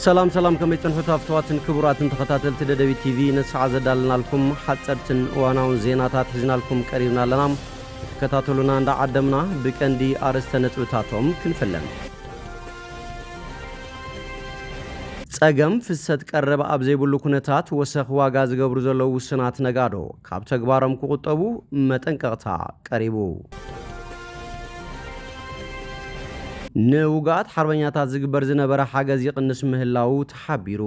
سلام كم يتنحو تافتواتن كبراتن تخطاتل تددبي تي في نسعى زدالنا لكم حتسرتن واناون زيناتات حزنا لكم قريبنا لنام تكتاتلونا عند عدمنا بكندي آرستنت وتاتهم كنفلن ጸገም ፍሰት ቀረበ አብዘይ ብሉ ኩነታት ወሰኽ ዋጋ ዝገብሩ ዘለው ውስናት ነጋዶ ካብ ተግባሮም ክቁጠቡ መጠንቀቅታ ቀሪቡ ንውጋት ሓርበኛታት ዝግበር ዝነበረ ሓገዝ ይቅንስ ምህላው ተሓቢሩ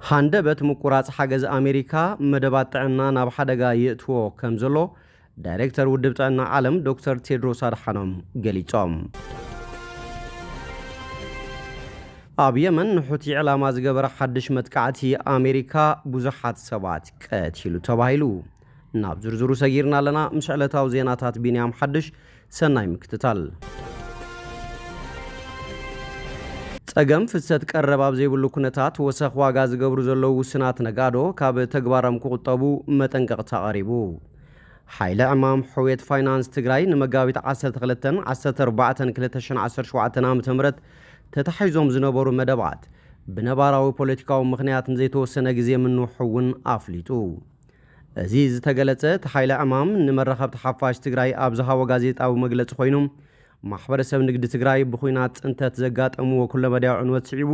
ሃንደበት ምቁራጽ ሓገዝ አሜሪካ መደባት ጥዕና ናብ ሓደጋ ይእትዎ ከምዘሎ ዳይሬክተር ውድብ ጥዕና ዓለም ዶክተር ቴድሮስ አድሓኖም ገሊጾም ኣብ የመን ንሑቲ ዕላማ ዝገበረ ሓድሽ መጥቃዕቲ አሜሪካ ብዙሓት ሰባት ቀትሉ ተባሂሉ ናብ ዝርዝሩ ሰጊርና ለና ምሽዕለታው ዜናታት ቢንያም ሓድሽ ሰናይ ምክትታል ጸገም ፍሰት ቀረብ ኣብ ዘይብሉ ኩነታት ወሰኽ ዋጋ ዝገብሩ ዘለው ውስናት ነጋዶ ካብ ተግባሮም ክቁጠቡ መጠንቀቅታ ቀሪቡ ሓይለ ዕማም ሕውየት ፋይናንስ ትግራይ ንመጋቢት 12 14 2017 ዓ.ም ተታሒዞም ዝነበሩ መደባት ብነባራዊ ፖለቲካዊ ምኽንያት እንዘይተወሰነ ግዜ ምንውሕውን አፍሊጡ እዚ ዝተገለጸ ተሓይለ ዕማም ንመረኸብቲ ሓፋሽ ትግራይ ኣብ ዝሃቦ ጋዜጣዊ መግለጺ ኮይኑ ማሕበረሰብ ንግዲ ትግራይ ብኹናት ጽንተት ዘጋጠሙ ወኩለ መዳይ ዕንወት ስዒቡ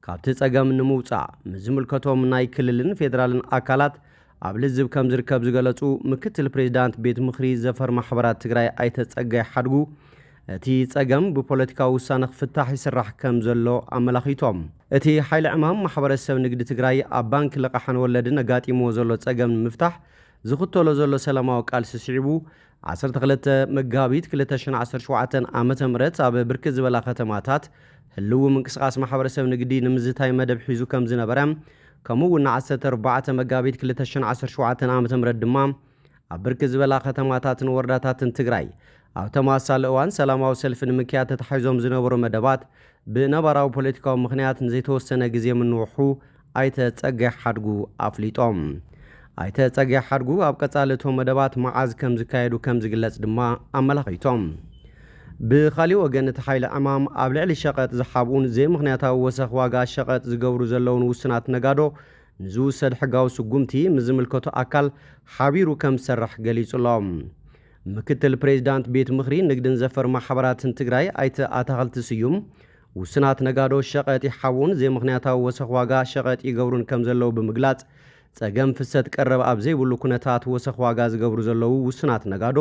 ካብቲ ጸገም ንምውጻእ ምዝምልከቶም ናይ ክልልን ፌደራልን አካላት ኣብ ልዝብ ከም ዝርከብ ዝገለጹ ምክትል ፕሬዝዳንት ቤት ምኽሪ ዘፈር ማሕበራት ትግራይ ኣይተጸጋይ ሓድጉ እቲ ጸገም ብፖለቲካዊ ውሳነ ክፍታሕ ይስራሕ ከም ዘሎ ኣመላኺቶም እቲ ሓይለ ዕማም ማሕበረሰብ ንግዲ ትግራይ ኣብ ባንክ ልቃሕን ወለድን ኣጋጢምዎ ዘሎ ጸገም ንምፍታሕ ዝኽተሎ ዘሎ ሰላማዊ ቃልሲ ስዒቡ 12 መጋቢት 2017 ዓመተ ምህረት ኣብ ብርክት ዝበላ ከተማታት ህልው ምንቅስቃስ ማሕበረሰብ ንግዲ ንምዝታይ መደብ ሒዙ ከም ዝነበረ ከምኡውን 14 መጋቢት 2017 ዓመተ ምህረት ድማ ኣብ ብርክት ዝበላ ከተማታትን ወረዳታትን ትግራይ ኣብ ተማሳሊ እዋን ሰላማዊ ሰልፊ ንምክያድ ተታሒዞም ዝነበሩ መደባት ብነባራዊ ፖለቲካዊ ምኽንያት ንዘይተወሰነ ግዜ ምንውሑ ኣይተ ጸጋይ ሓድጉ ኣፍሊጦም ኣይተ ጸጋይ ሓድጉ ኣብ ቀጻለቶም መደባት መዓዝ ከም ዝካየዱ ከም ዝግለጽ ድማ ኣመላኺቶም ብኻሊእ ወገን እቲ ሓይለ ዕማም ኣብ ልዕሊ ሸቐጥ ዝሓብኡን ዘይምኽንያታዊ ወሰኽ ዋጋ ሸቐጥ ዝገብሩ ዘለውን ውስናት ነጋዶ ንዝውሰድ ሕጋዊ ስጉምቲ ምዝምልከቱ ኣካል ሓቢሩ ከም ዝሰርሕ ገሊጹሎም ምክትል ፕሬዝዳንት ቤት ምኽሪ ንግድን ዘፈር ማሕበራትን ትግራይ ኣይተ ኣታኸልቲ ስዩም ውስናት ነጋዶ ሸቐጥ ይሓውን ዘይምኽንያታዊ ወሰኽ ዋጋ ሸቐጥ ይገብሩን ከም ዘለው ብምግላጽ ጸገም ፍሰት ቀረብ ኣብ ዘይብሉ ኩነታት ወሰኽ ዋጋ ዝገብሩ ዘለው ውስናት ነጋዶ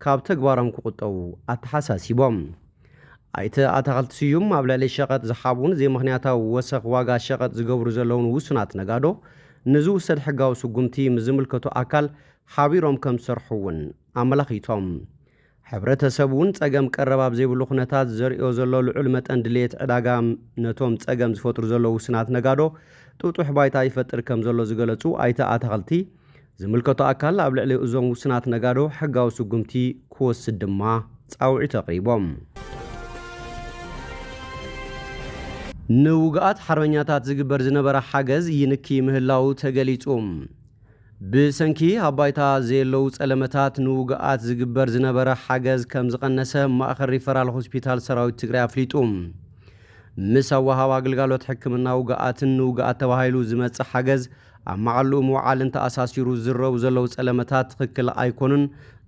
ካብ ተግባሮም ክቁጠቡ ኣተሓሳሲቦም ኣይተ ኣታኸልቲ ስዩም ኣብ ልዕሊ ሸቐጥ ዝሓቡን ዘይምኽንያታዊ ወሰኽ ዋጋ ሸቐጥ ዝገብሩ ዘለውን ውስናት ነጋዶ ንዝውሰድ ሕጋዊ ስጉምቲ ምዝምልከቱ ኣካል ሓቢሮም ከም ዝሰርሑውን ኣመላኺቶም ሕብረተሰቡን ጸገም ቀረብ ኣብ ዘይብሉ ኩነታት ዘርእዮ ዘሎ ልዑል መጠን ድሌት ዕዳጋ ነቶም ጸገም ዝፈጥሩ ዘለው ውስናት ነጋዶ ጥጡሕ ባይታ ይፈጥር ከም ዘሎ ዝገለጹ ኣይተ ኣታኸልቲ ዝምልከቱ ኣካል ኣብ ልዕሊ እዞም ውስናት ነጋዶ ሕጋዊ ስጉምቲ ክወስድ ድማ ጻውዒት ኣቕሪቦም ንውጋት ሓርበኛታት ዝግበር ዝነበረ ሓገዝ ይንኪ ምህላው ተገሊጹ ብሰንኪ ኣባይታ ዘየለው ጸለመታት ንውጋት ዝግበር ዝነበረ ሓገዝ ከም ዝቐነሰ ማእኸል ሪፈራል ሆስፒታል ሰራዊት ትግራይ ኣፍሊጡ ምስ ኣወሃብ ኣገልግሎት ሕክምና ውጋትን ንውጋት ተባሂሉ ዝመጽእ ሓገዝ ኣብ መዓልኡ መዋዕልን ተኣሳሲሩ ዝረቡ ዘለው ጸለመታት ትክክል ኣይኮኑን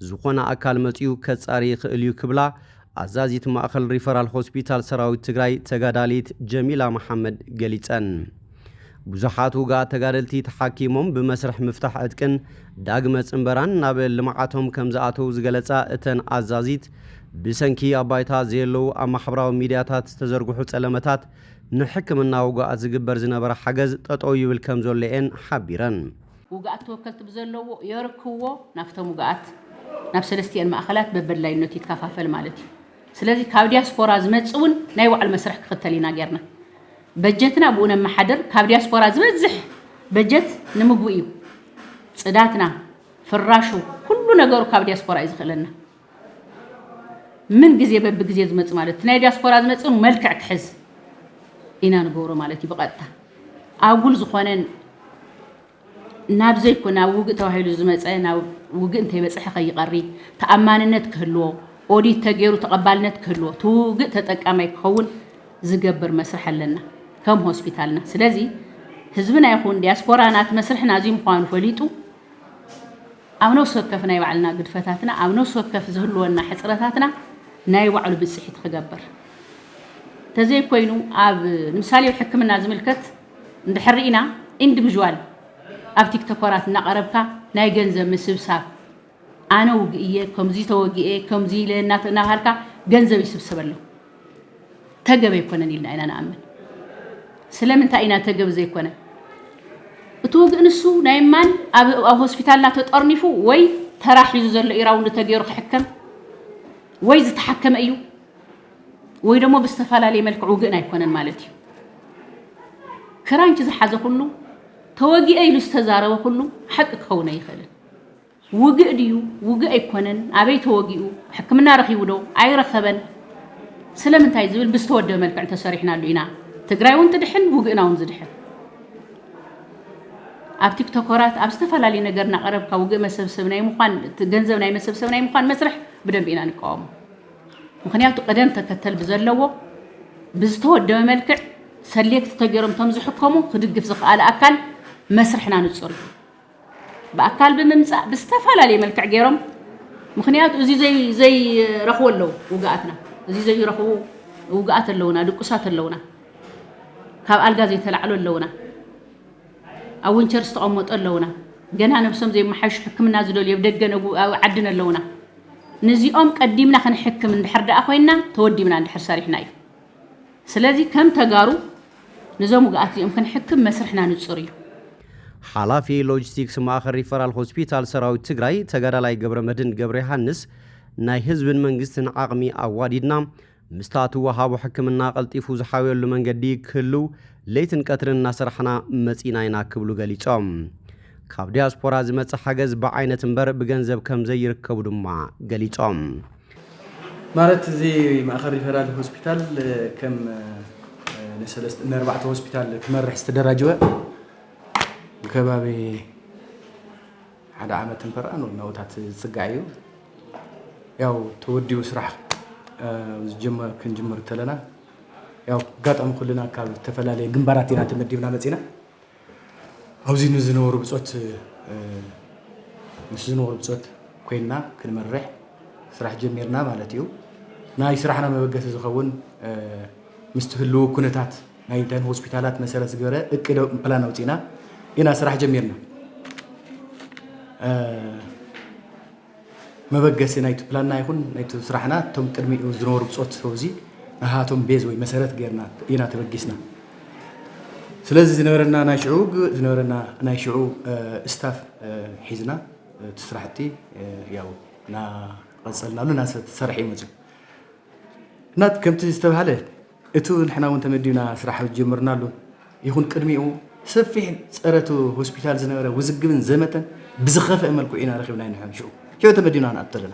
ዝኾነ ኣካል መጽኡ ከጻሪ ይኽእል እዩ ክብላ ኣዛዚት ማእኸል ሪፈራል ሆስፒታል ሰራዊት ትግራይ ተጋዳሊት ጀሚላ መሐመድ ገሊጸን ብዙሓት ውጋት ተጋደልቲ ተሓኪሞም ብመስርሕ ምፍታሕ ዕጥቅን ዳግመ ጽንበራን ናብ ልምዓቶም ከም ዝኣተው ዝገለጻ እተን ኣዛዚት ብሰንኪ ኣባይታ ዘየለው ኣብ ማሕበራዊ ሚድያታት ዝተዘርግሑ ጸለመታት ንሕክምና ውጋት ዝግበር ዝነበረ ሓገዝ ጠጠው ይብል ከም ዘሎየን ሓቢረን ውጋት ተወከልቲ ብዘለዎ የርክዎ ናፍቶም ውጋት ናብ ሰለስቲአን ማእኸላት በበድላይነት ይተካፋፈል ማለት እዩ ስለዚ ካብ ዲያስፖራ ዝመጽውን ናይ ባዕል መስርሕ ክኽተል ኢና ጌርና በጀትና ብኡነ መሓደር ካብ ዲያስፖራ ዝበዝሕ በጀት ንምግቡ እዩ ጽዳትና ፍራሹ ኩሉ ነገሩ ካብ ዲያስፖራ እዩ ዝኽእለና ምን ግዜ በብግዜ ዝመጽ ማለት ናይ ዲያስፖራ ዝመጽ መልክዕ ክሕዝ ኢና ንገብሮ ማለት እዩ ብቐጥታ ኣጉል ዝኾነን ናብ ዘይኮና ውግእ ተባሂሉ ዝመጽ ናብ ውግእ እንተይበጽሕ ኸይቐሪ ተኣማንነት ክህልዎ ኦዲት ተገይሩ ተቐባልነት ክህልዎ ትውግእ ተጠቃማይ ክኸውን ዝገብር መስርሕ ኣለና ከም ሆስፒታልና ስለዚ ህዝብና ይኹን ዲያስፖራናት መስርሕና እዚ ምዃኑ ፈሊጡ ኣብ ነፍሲ ወከፍ ናይ ባዕልና ግድፈታትና ኣብ ነፍሲ ወከፍ ዝህልወና ሕፅረታትና ናይ ባዕሉ ብፅሒት ክገብር ተዘይ ኮይኑ ኣብ ምሳሌ ሕክምና ዝምልከት እንድሕሪና ኢንዲቪዥዋል ኣብ ቲክቶከራት እናቀረብካ ናይ ገንዘብ ምስብሳብ ኣነ ውግእየ ከምዚ ተወጊኤ ከምዚ ለናትና ሃልካ ገንዘብ ይስብሰበሉ ተገበ ይኮነን ኢልና ኢና ንኣምን ስለምንታይ ኢና ተገብ ዘይኮነ እቲ ውግእ ንሱ ናይ ማን ኣብ ሆስፒታልና ተጠርኒፉ ወይ ተራሒዙ ዘሎ ኢራው እንተገይሩ ክሕከም ወይ ዝተሓከመ እዩ ወይ ደሞ ብዝተፈላለየ መልክዕ ውግእና ኣይኮነን ማለት እዩ ክራንች ዝሓዘ ኩሉ ተወጊኤ ኢሉ ዝተዛረበ ኩሉ ሓቂ ክኸውን ኣይኽእልን ውግእ ድዩ ውግእ ኣይኮነን ኣበይ ተወጊኡ ሕክምና ረኺቡ ዶ ኣይረኸበን ስለምንታይ ዝብል ብዝተወደበ መልክዕ ተሰሪሕናሉ ኢና ትግራይ እውን ትድሕን ውግእና እውን ዝድሕን ኣብ ቲክቶከራት ኣብ ዝተፈላለዩ ነገር እናቀረብካ ውግእ መሰብሰብ ናይ ምዃን ገንዘብ ናይ መሰብሰብ ናይ ምዃን መስርሕ ብደንብ ኢና ንቃወሙ ምክንያቱ ቀደም ተከተል ብዘለዎ ብዝተወደበ መልክዕ ሰሌክት ተገይሮም ቶም ዝሕከሙ ክድግፍ ዝኽኣለ ኣካል መስርሕና ንጹር በአካል በመምጻእ ብዝተፈላለየ መልክዕ ገይሮም ምክንያቱ እዚ ዘይ ረኽቦ ኣለዉ ውግኣትና እዚ ዘይ ረኽቡ ውግኣት ኣለውና ድቁሳት ኣለውና ካብ ኣልጋ ዘይተላዕሉ ኣለውና ኣብ ዊንቸር ዝተቐመጡ ኣለውና ገና ነብሶም ዘይመሓይሹ ሕክምና ዝደልዩ ደገ ዓድን ኣለውና ነዚኦም ቀዲምና ክንሕክም እንድሕር ደኣ ኮይና ተወዲምና እንድሕር ሰሪሕና እዩ ስለዚ ከም ተጋሩ ነዞም ውግኣት እዚኦም ክንሕክም መስርሕና ንጹር እዩ ሓላፊ ሎጂስቲክስ ማእኸል ሪፈራል ሆስፒታል ሰራዊት ትግራይ ተጋዳላይ ገብረመድህን ገብረ ዮሃንስ ናይ ህዝብን መንግስትን ዓቕሚ ኣዋዲድና ምስታቱ ወሃቡ ሕክምና ቀልጢፉ ዝሓወሉ መንገዲ ክህሉ ለይትን ቀትርን እናሰርሕና መፂና ኢና ክብሉ ገሊፆም ካብ ዲያስፖራ ዝመጽእ ሓገዝ ብዓይነት እምበር ብገንዘብ ከም ዘይርከቡ ድማ ገሊፆም ማለት እዚ ማእኸል ሪፈራል ሆስፒታል ከም ንኣርባዕተ ሆስፒታል ክመርሕ ዝተደራጀወ ከባቢ ሓደ ዓመት እንፈርአን ናውታት ዝፅጋዕ እዩ ያው ተወዲኡ ስራሕ ክንጅምር ተለና ያው ጋጣም ኩልና ካብ ተፈላለየ ግንባራት ኢና ተመዲብና መፂና ኣብዚ ንዝነበሩ ብጾት ምስ ዝነበሩ ብጾት ኮይና ክንመርሕ ስራሕ ጀሚርና ማለት እዩ ናይ ስራሕና መበገሲ ዝኸውን ምስ ትህልው ኩነታት ናይ ደን ሆስፒታላት መሰረት ዝገበረ እቅድ ፕላን ኣውፂና ኢና ስራሕ ጀሚርና መበገሲ ናይቲ ፕላንና ይኹን ናይቲ ስራሕና ቶም ቅድሚኡ ዝነበሩ ብጾት ሰውዚ ናሃቶም ቤዝ ወይ መሰረት ገይርና ኢና ተበጊስና ስለዚ ዝነበረና ናይ ሽዑ ስታፍ ሒዝና ትስራሕቲ ያው ና ቀጸልናሉ ና ተሰርሕ ይመጽ ናት ከምቲ ዝተባሃለ እቱ ንሕና እውን ተመዲብና ስራሕ ጀምርናሉ ይኹን ቅድሚኡ ሰፊሕ ፀረቱ ሆስፒታል ዝነበረ ውዝግብን ዘመተን ብዝኸፈ መልኩ ኢና ረኺብና ንሕን ሽዑ ተመዲብና ንኣተለና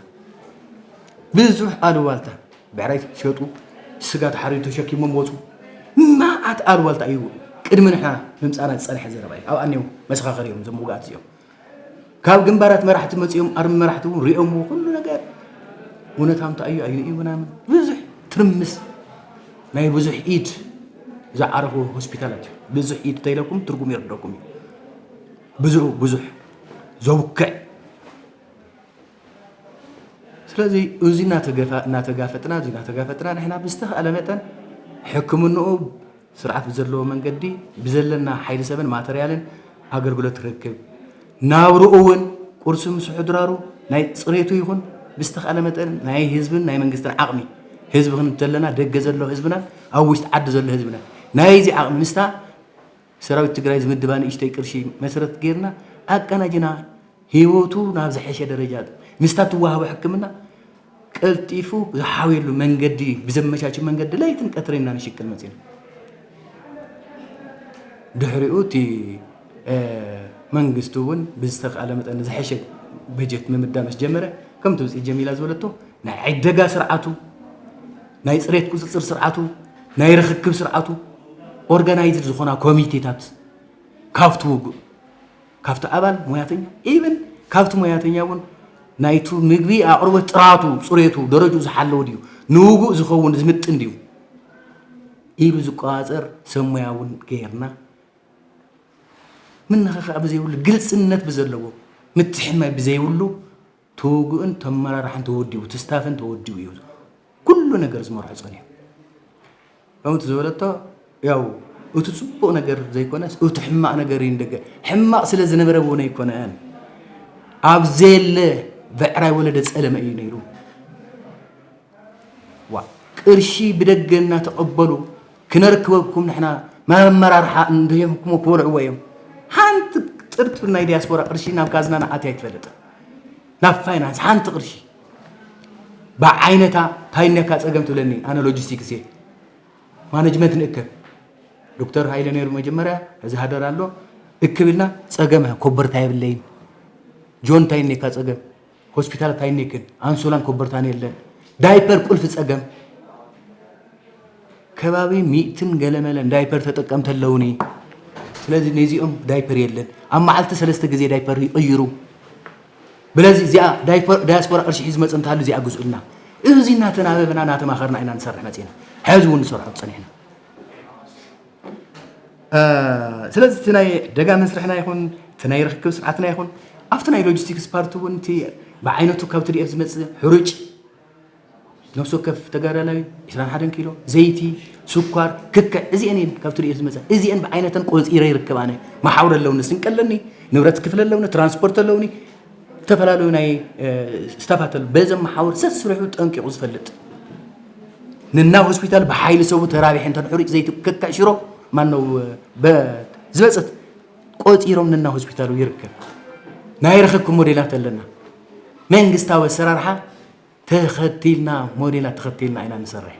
ብዙሕ ኣልዋልታ ብዕራይ ሸጡ ስጋ ተሓሪዱ ተሸኪሞም ወፁ ማዓት ኣልዋልታ እዩ ቅድሚ ንሕና ምምፃና ዝፀንሐ ዘረባ እዩ ኣብ ኣኔው መሰኻኸሪ እዮም ዞም ውግኣት እዚኦም ካብ ግንባራት መራሕቲ መፂኦም ኣርሚ መራሕቲ እውን ሪኦምዎ ኩሉ ነገር እውነታም እንታይ እዩ ኣይንኡ ምናምን ብዙሕ ትርምስ ናይ ብዙሕ ኢድ ዝዓረፉ ሆስፒታላት እዩ ብዙሕ ኢድ ተይለኩም ትርጉም ይርደኩም እዩ ብዙሕ ዘውክዕ ስለዚ እዚ እናተጋፈጥና ንሕና ብዝተኽኣለ መጠን ሕክምንኡ ስርዓት ብዘለዎ መንገዲ ብዘለና ሓይሊ ሰብን ማተርያልን ኣገልግሎት ርክብ ናብርኡ እውን ቁርሲ ምስ ሕድራሩ ናይ ፅሬቱ ይኹን ብዝተኽኣለ መጠን ናይ ህዝብን ናይ መንግስትን ዓቕሚ ህዝቢ ክንተለና ደገ ዘሎ ህዝብና ኣብ ውሽጢ ዓዲ ዘሎ ህዝብና ናይዚ ዓቕሚ ምስታ ሰራዊት ትግራይ ዝምድባ ንእሽተይ ቅርሺ መሰረት ገይርና ኣቀናጅና ህይወቱ ናብ ዝሐሸ ደረጃ ምስታ ትዋሃቦ ሕክምና ቀልጢፉ ዝሓወሉ መንገዲ ብዘመቻች መንገዲ ለይትን ቀትሪና ንሽክል መፂና ድሕሪኡ እቲ መንግስቱ እውን ብዝተኽኣለ መጠን ዝሐሸ በጀት ምምዳብ ምስ ጀመረ ከምቲ ውፅኢት ጀሚላ ዝበለቶ ናይ ዕደጋ ስርዓቱ ናይ ፅሬት ቁፅፅር ስርዓቱ ናይ ርክክብ ስርዓቱ ኦርጋናይዝድ ዝኾና ኮሚቴታት ካብቲ ውግእ ካብቲ ኣባል ሞያተኛ ኢቨን ካብቲ ሞያተኛ እውን ናይቱ ምግቢ ኣቅርቦት ጥራቱ ፅሬቱ ደረጁ ዝሓለወ ድዩ ንውግእ ዝኸውን ዝምጥን ድዩ إيلو زقاصر سمياون غيرنا من نخاف بزيولو قلص النت بزلو متحمى بزيولو توقن تمرار راح توديو تستافن توديو يوز كل نجار زمر حصني أنت زولتا ياو وتصبو نجار زي كوناس وتحمى نجارين دقة حمى سلا زنبرة بونا يكون أنا أبزل بعراي ولد أسأله ما ينيرو وا قرشي بدقنا تقبلوا كنركبكم نحنا ما مرار حق نديمكم كور عويم حانت طرت في الدياسبورا قرشينا بكازنا نعاتي يتفلت ناف فاينانس حانت قرشي بعينتا تاينكا صقمت لني انا لوجيستيكسي مانجمنت نكب دكتور هايله نير مجمره እዚ ሃደር ኣሎ እክብልና صقمه ኮበርታ ይብለኝ ጆን ታይነካ صقم ሆስፒታል ታይነክን አንሶላን ኮበርታን የለን ዳይፐር ቁልፍ صقم ከባቢ ሚእትን ገለመለን ዳይፐር ተጠቀምተለውኒ ስለዚህ ነዚኦም ዳይፐር የለን አማዓልተ ሰለስተ ጊዜ ዳይፐር ይቀይሩ بلازي زي دايبر دياسبورا قرش حيز مصن تهالو زي اغزقلنا اذينا تناببنا ناتماخرنا اينا نسرح مصينا حزون نسرح صنيحنا سلازي تناي دغا مسرحنا يكون تناي ركب سرعتنا يكون افتناي لوجيستيكس بارتو انت بعينتو كابتر اف زمص حرج نفسو كف تغارلاي 21 كيلو زيتي سكر كك ازي اني كابتر اف زمص ازي ان بعينتن قوصيره يركبانه ما حاور اللون سنقلني نبرت كفل اللون ترانسبورت اللوني تفلالو ناي استفاتل بزم محاور سسرحو طنقيقو زفلط ننا هوسبيتال بحايل سو ترابيح انت حريق زيت ككشرو مانو بزبصت قوطيروم ننا هوسبيتالو يركب ناي رخكم موديلات لنا منغستاو سرارحا تختيلنا موديلات تختيلنا اينا نسرح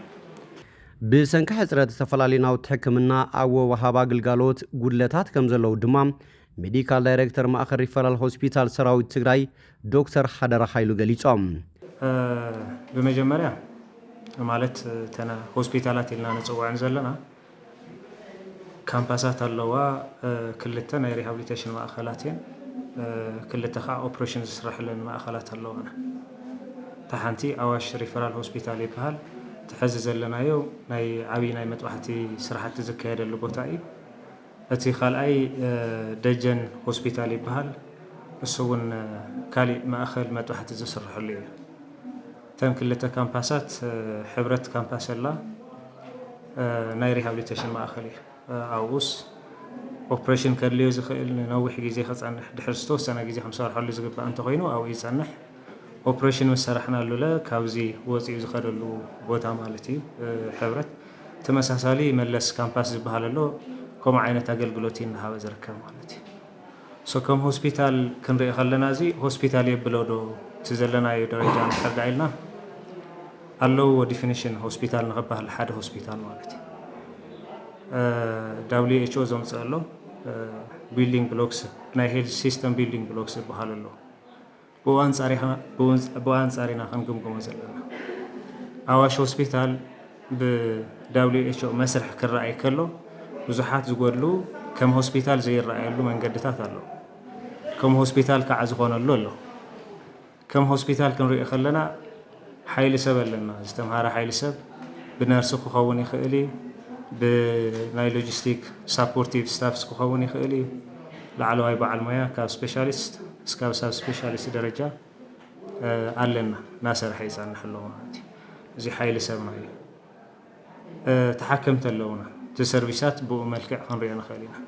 بسنك حصرت تفلاليناو تحكمنا او وهابا غلغالوت غدلتات كمزلو دمام ميديكال دايركتور ماخر ريفرال هوسبيتال سراويت تግራይ ዶክተር حدر ኃይሉ ገሊጾም በመጀመሪያ ማለት ተና ሆስፒታላት ኢልና ነጽዋዕን ዘለና ካምፓሳት አለዋ ክልተ ናይ ሪሃቢሊቴሽን ማእከላትን ክልተ ኻ ኦፕሬሽን ዝስራሕለን ማእከላት አለዋና ታሓንቲ አዋሽ ሪፈራል ሆስፒታል ይባሃል ተሐዝ ዘለናዮ ናይ ዓቢ ናይ መጥባሕቲ ስራሕቲ ዝካየደሉ ቦታ እዩ أتي خالأي دجن هوسبيتال يبهال السون كالي ما أخل ما تحت الزسر حلية تم كلتا كامباسات حبرت كامباس الله ناي ريهابيليتيشن ما أخلي أوس أوبريشن كارليو زخيل نوح جيزي خص عن دحرستو سنة جيزي 5 حلو زقب أنت غينو أو يزنح أوبريشن مسرحنا لولا كاوزي وزي زخرلو بوتا مالتي حبرت تمساسالي ملس كامباس يبهال له كم عينة أقلقلوتين هذا زركة مالتي سو كم هوسبيتال كن رأي خلنا زي هوسبيتال يبلودو تزلنا يدرجة عن حد عيلنا اللو definition هوسبيتال نغبه لحد هوسبيتال مالتي WHO زوم سألو building blocks ناي health system building blocks بحالله بوان صارينا خنقم كم زلنا أواش هوسبيتال ب WHO مسرح كرأي كله ብዙሓት ዝጎድሉ ከም ሆስፒታል ዘይራኣየሉ መንገድታት ኣሎ ከም ሆስፒታል ከዓ ዝኾነሉ ኣሎ ከም ሆስፒታል ክንሪኦ ከለና ሓይሊ ሰብ ኣለና ዝተምሃረ ሓይሊ ሰብ ብነርስ ክኸውን ይኽእል ብናይ ሎጂስቲክ ሳፖርቲቭ ስታፍስ ክኸውን ይኽእል ላዕለዋይ በዓል ሞያ ካብ ስፔሻሊስት እስካብ ሳብ ስፔሻሊስት ደረጃ ኣለና ናሰርሐ ይጸንሕ ኣሎ ማለት እዩ እዚ ሓይሊ ሰብና እዩ ተሓከምቲ ኣለውና تسرفيسات بو ملكع خنرينا خالينا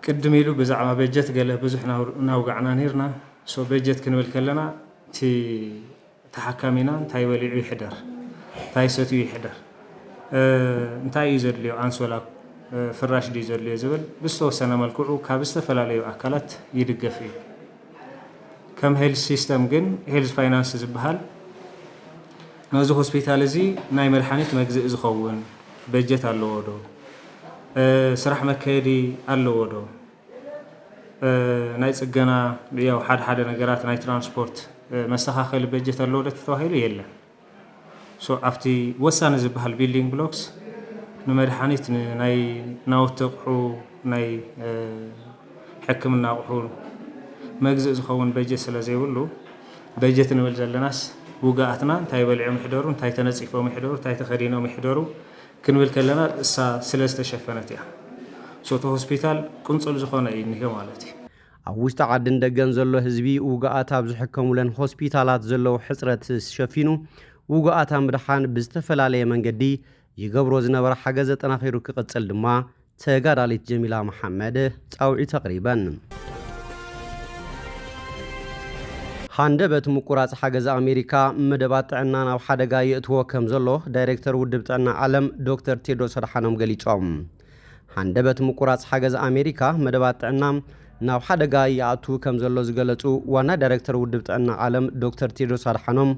قدميلو بزعما بجت قال بزحنا ناوقعنا نيرنا سو بجت كنول كلنا تي تحكمينا تاي ولي يحضر تاي ستو يحضر انتاي يزر لي انسولا فراش دي يزر لي زبل بستوسنا ملكعو كابستفلاليو اكلات يدغفي كم هيلث سيستم جن هيلث فاينانس زبحال نازو هوسبيتال زي ناي ملحانيت مجزء زخون بجت الله ودو سرح مكيدي الله ودو ناي صقنا ياو حد نغرات ناي ترانسبورت مستخاخل بجت الله ودو تتوهيلو يلا سو افتي وسان زبحال بيلدينغ بلوكس نمدحانيت ناي ناوتقحو ناي حكمنا قحو مجزء زخون بجت سلازي ولو بجت نول زلناس وقعتنا تاي بلعو محدورو تاي تنصيفو محدورو تاي تخدينو محدورو ክንብል ከለና እሳ ስለዝተሸፈነት እያ ሶቶ ሆስፒታል ቁንጽል ዝኾነ እዩ ንሄ ማለት እዩ ኣብ ውሽጢ ዓድን ደገን ዘሎ ህዝቢ ውግኣት ኣብ ዝሕከሙለን ሆስፒታላት ዘለው ሕፅረት ሸፊኑ ውግኣት ምድሓን ብዝተፈላለየ መንገዲ ይገብሮ ዝነበረ ሓገዝ ጠናኺሩ ክቕፅል ድማ ተጋዳሊት ጀሚላ መሐመድ ጻውዒት ተቕሪበን ሃንደበት ምቁራጽ ሓገዝ ኣሜሪካ መደባት ጥዕና ናብ ሓደጋ የእትዎ ከም ዘሎ ዳይሬክተር ውድብ ጥዕና ዓለም ዶክተር ቴድሮስ ኣድሓኖም ገሊጾም ሃንደበት ምቁራጽ ሓገዝ ኣሜሪካ መደባት ጥዕና ናብ ሓደጋ ይኣቱ ከም ዘሎ ዝገለጹ ዋና ዳይሬክተር ውድብ ጥዕና ዓለም ዶክተር ቴድሮስ ኣድሓኖም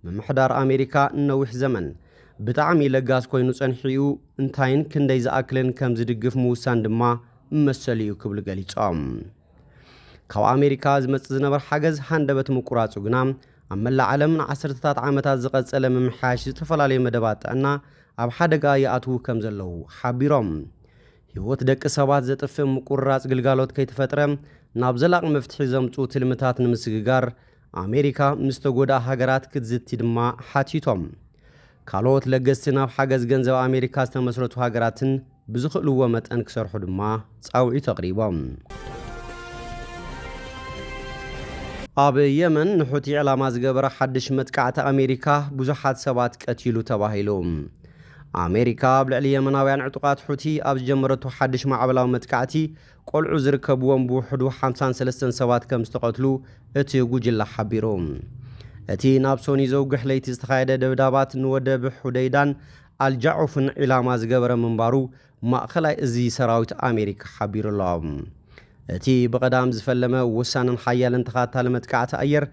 ምምሕዳር ኣሜሪካ ነዊሕ ዘመን ብጣዕሚ ለጋስ ኮይኑ ጸንሒኡ እንታይን ክንደይ ዝኣክልን ከም ዝድግፍ ምውሳን ድማ መሰል እዩ ክብሉ ገሊጾም ካብ ኣሜሪካ ዝመጽእ ዝነበር ሓገዝ ሃንደበት ምቁራጹ ግና ኣብ መላእ ዓለም ንዓሰርተታት ዓመታት ዝቐጸለ ምምሕያሽ ዝተፈላለዩ መደባት ጥዕና ኣብ ሓደጋ ይኣትዉ ከም ዘለዉ ሓቢሮም ህይወት ደቂ ሰባት ዘጥፍእ ምቁራጽ ግልጋሎት ከይተፈጥረ ናብ ዘላቕ መፍትሒ ዘምፁ ትልምታት ንምስግጋር ኣሜሪካ ምስ ተጎዳእ ሃገራት ክትዝቲ ድማ ሓቲቶም ካልኦት ለገስቲ ናብ ሓገዝ ገንዘብ ኣሜሪካ ዝተመስረቱ ሃገራትን ብዝኽእልዎ መጠን ክሰርሑ ድማ ጻውዒት ተቕሪቦም ኣብ የመን ንሑቲ ዕላማ ዝገበረ ሓድሽ መጥቃዕቲ ኣሜሪካ ብዙሓት ሰባት ቀቲሉ ተባሂሉ ኣሜሪካ ኣብ ልዕሊ የመናውያን ዕጡቃት ሑቲ ኣብ ዝጀመረቱ ሓድሽ ማዕበላዊ መጥቃዕቲ ቆልዑ ዝርከብዎም ብውሕዱ 53 ሰባት ከም ዝተቐትሉ እቲ ጉጅለ ሓቢሩ እቲ ናብ ሶኒ ዘውግሕ ለይቲ ዝተኻየደ ደብዳባት ንወደብ ሑደይዳን ኣልጃዑፍን ዕላማ ዝገበረ ምንባሩ ማእኸላይ እዚ ሰራዊት ኣሜሪካ ሓቢሩ ኣሎ እቲ ብቐዳም ዝፈለመ ውሳንን ሓያልን ተኻታሊ መጥቃዕቲ ኣየር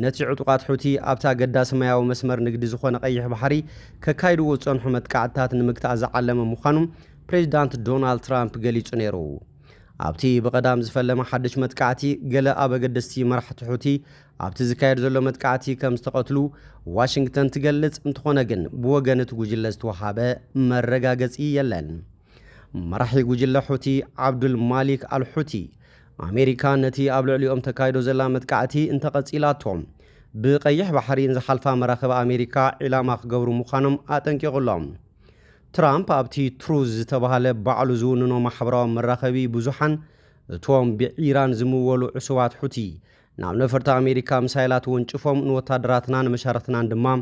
ነቲ ዕጡቃት ሑቲ ኣብታ ገዳሲ ሰማያዊ መስመር ንግዲ ዝኾነ ቀይሕ ባሕሪ ከካይድዎ ዝጸንሑ መጥቃዕትታት ንምግታእ ዝዓለመ ምዃኑ ፕሬዚዳንት ዶናልድ ትራምፕ ገሊጹ ነይሩ ኣብቲ ብቐዳም ዝፈለመ ሓድሽ መጥቃዕቲ ገለ ኣብ ኣገደስቲ መራሕቲ ሑቲ ኣብቲ ዝካየድ ዘሎ መጥቃዕቲ ከም ዝተቐትሉ ዋሽንግተን ትገልጽ እንትኾነ ግን ብወገን እቲ ጉጅለ ዝተወሃበ መረጋገጺ የለን መራሒ ጉጅለ ሑቲ ዓብዱል ማሊክ አልሑቲ ኣሜሪካ ነቲ ኣብ ልዕሊኦም ተካይዶ ዘላ መጥቃዕቲ እንተቐጺላቶም ብቀይሕ ባሕሪ ዝሓልፋ መራኸቢ ኣሜሪካ ዕላማ ክገብሩ ምዃኖም ኣጠንቂቑሎም ትራምፕ ኣብቲ ትሩዝ ዝተባሃለ ባዕሉ ዝውንኖ ማሕበራዊ መራኸቢ ብዙሓን እቶም ብኢራን ዝምወሉ ዕሱባት ሑቲ ናብ ነፈርቲ ኣሜሪካ ሚሳይላት ወንጭፎም ንወታደራትና ንመሻርክትናን ድማ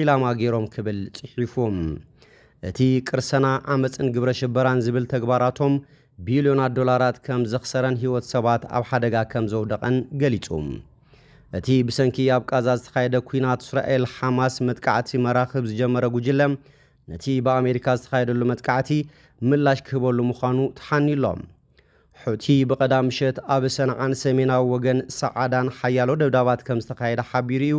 ዕላማ ገይሮም ክብል ጽሒፎም እቲ ቅርሰና ዓመፅን ግብረ ሽበራን ዝብል ተግባራቶም ቢልዮናት ዶላራት ከም ዘኽሰረን ህይወት ሰባት ኣብ ሓደጋ ከም ዘውደቐን ገሊጹ እቲ ብሰንኪ ኣብ ቃዛ ዝተኻየደ ኩናት እስራኤል ሓማስ መጥቃዕቲ መራኽብ ዝጀመረ ጉጅለ ነቲ በኣሜሪካ ዝተኻየደሉ መጥቃዕቲ ምላሽ ክህበሉ ምዃኑ ተሓኒሎም ሑቲ ብቐዳም ምሸት ኣብ ሰንዓን ሰሜናዊ ወገን ሰዓዳን ሓያሎ ደብዳባት ከም ዝተኻየደ ሓቢሩ እዩ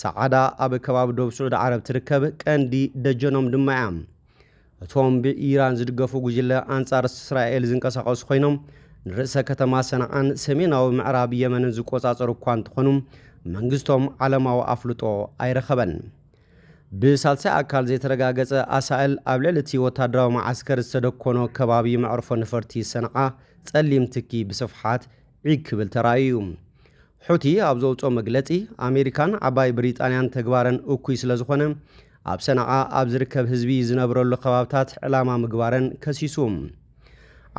ሰዓዳ ኣብ ከባቢ ደቡብ ስዑድ ዓረብ ትርከብ ቀንዲ ደጀኖም ድማ እያ እቶም ብኢራን ዝድገፉ ጉጅለ ኣንጻር እስራኤል ዝንቀሳቐሱ ኮይኖም ንርእሰ ከተማ ሰንዓን ሰሜናዊ ምዕራብ የመንን ዝቆጻጸሩ እኳ እንትኾኑ መንግስቶም ዓለማዊ ኣፍልጦ ኣይረኸበን ብሳልሳይ ኣካል ዘይተረጋገጸ ኣሳእል ኣብ ልዕሊ እቲ ወታደራዊ ማዓስከር ዝተደኮኖ ከባቢ መዕርፎ ነፈርቲ ሰንዓ ጸሊም ትኪ ብስፍሓት ዒግ ክብል ተራእዩ ሑቲ ኣብ ዘውፅኦ መግለጺ ኣሜሪካን ዓባይ ብሪጣንያን ተግባረን እኩይ ስለ ዝኾነ ኣብ ሰንዓ ኣብ ዝርከብ ህዝቢ ዝነብረሉ ከባብታት ዕላማ ምግባረን ከሲሱ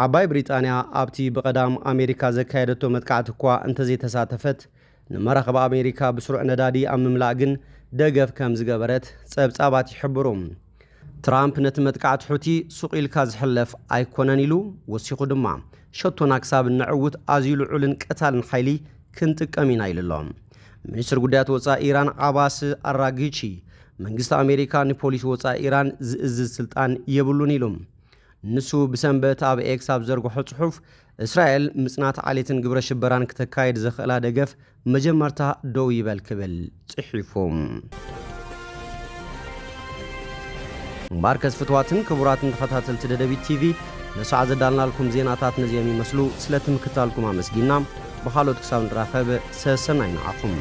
ዓባይ ብሪጣንያ ኣብቲ ብቐዳም ኣሜሪካ ዘካየደቶ መጥቃዕቲ እኳ እንተዘይተሳተፈት ንመራኸቢ ኣሜሪካ ብስሩዕ ነዳዲ ኣብ ምምላእ ግን ደገፍ ከም ዝገበረት ጸብጻባት ይሕብሩ ትራምፕ ነቲ መጥቃዕቲ ሑቲ ሱቂልካ ዝሕለፍ ኣይኮነን ኢሉ ወሲኹ ድማ ሸቶና ክሳብ ንዕውት ኣዝዩ ልዑልን ቀታልን ሓይሊ ክንጥቀም ኢና ኢሉሎም ሚኒስትር ጉዳያት ወፃኢ ኢራን ዓባስ ኣራጊቺ መንግስቲ ኣሜሪካ ንፖሊስ ወፃኢ ኢራን ዝእዝዝ ስልጣን የብሉን ኢሉ ንሱ ብሰንበት ኣብ ኤክስ ኣብ ዘርግሖ ጽሑፍ እስራኤል ምጽናት ዓሌትን ግብረ ሽበራን ከተካይድ ዘኽእላ ደገፍ መጀመርታ ደው ይበል ክብል ጽሒፎም ማርከስ ፍትዋትን ክቡራትን ተኸታተልቲ ደደቢት ቲቪ ለሰዓት ዘዳልናልኩም ዜናታት ነዚኦም ይመስሉ ስለትምክታልኩም ኣመስጊና ብኻልኦት ክሳብ ንራኸብ ሰሰናይ ንዓኹም